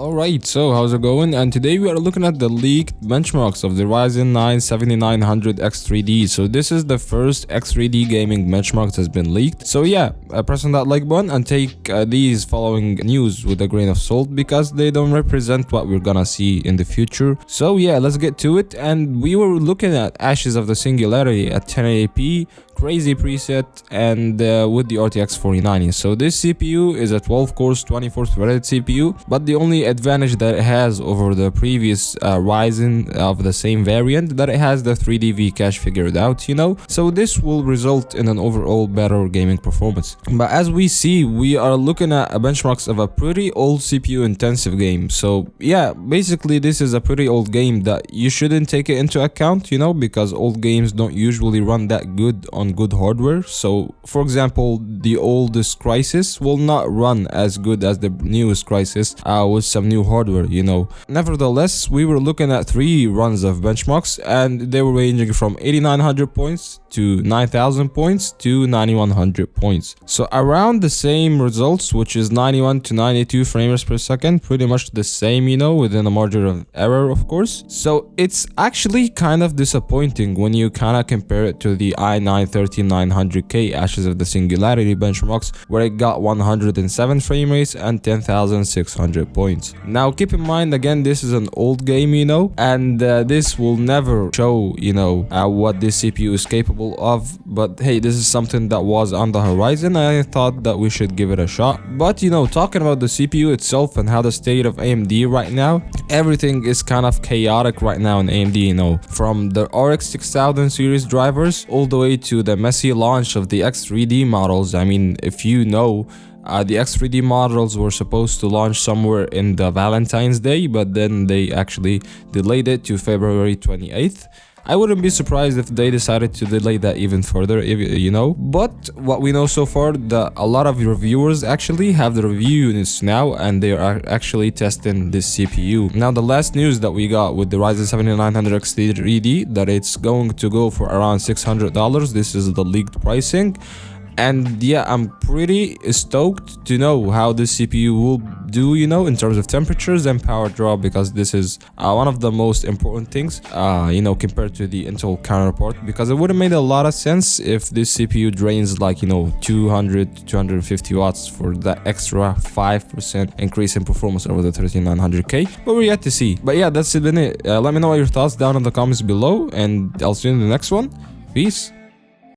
Alright, so how's it going? And today we are looking at the leaked benchmarks of the Ryzen 9 7900X3D. So this is the first X3D gaming benchmark that has been leaked. So yeah, press on that like button and take these following news with a grain of salt because they don't represent what we're gonna see in the future. So yeah, let's get to it. And we were looking at Ashes of the Singularity at 1080p. Crazy preset and with the RTX 4090. So this CPU is a 12 cores 24 threaded CPU, but the only advantage that it has over the previous Ryzen of the same variant that it has the 3D V-cache figured out, so this will result in an overall better gaming performance. But as we see, we are looking at benchmarks of a pretty old CPU intensive game. So yeah, basically this is a pretty old game that you shouldn't take it into account, because old games don't usually run that good on good hardware. So for example, the oldest Crisis will not run as good as the newest Crisis with some new hardware. Nevertheless, we were looking at 3 runs of benchmarks and they were ranging from 8900 points to 9000 points to 9100 points. So around the same results, which is 91 to 92 frames per second, pretty much the same, within a margin of error, of course. So it's actually kind of disappointing when you kind of compare it to the i9-13900K Ashes of the Singularity benchmarks, where it got 107 frame rates and 10,600 points. Now keep in mind, again, this is an old game, and this will never show, what this CPU is capable of. But hey, this is something that was on the horizon and I thought that we should give it a shot. But talking about the CPU itself and how the state of AMD right now, everything is kind of chaotic right now in AMD, from the RX 6000 series drivers all the way to the messy launch of the X3D models. I mean, if the X3D models were supposed to launch somewhere in the Valentine's Day, but then they actually delayed it to February 28th. I wouldn't be surprised if they decided to delay that even further, But what we know so far, that a lot of reviewers actually have the review units now and they are actually testing this CPU. Now the last news that we got with the Ryzen 7900X3D, that it's going to go for around $600. This is the leaked pricing. And yeah, I'm pretty stoked to know how this CPU will do, in terms of temperatures and power draw, because this is one of the most important things, compared to the Intel counterpart, because it would have made a lot of sense if this CPU drains like, 200 to 250 watts for that extra 5% increase in performance over the 13900K, but we're yet to see. But yeah, that's it. Let me know your thoughts down in the comments below, and I'll see you in the next one. Peace.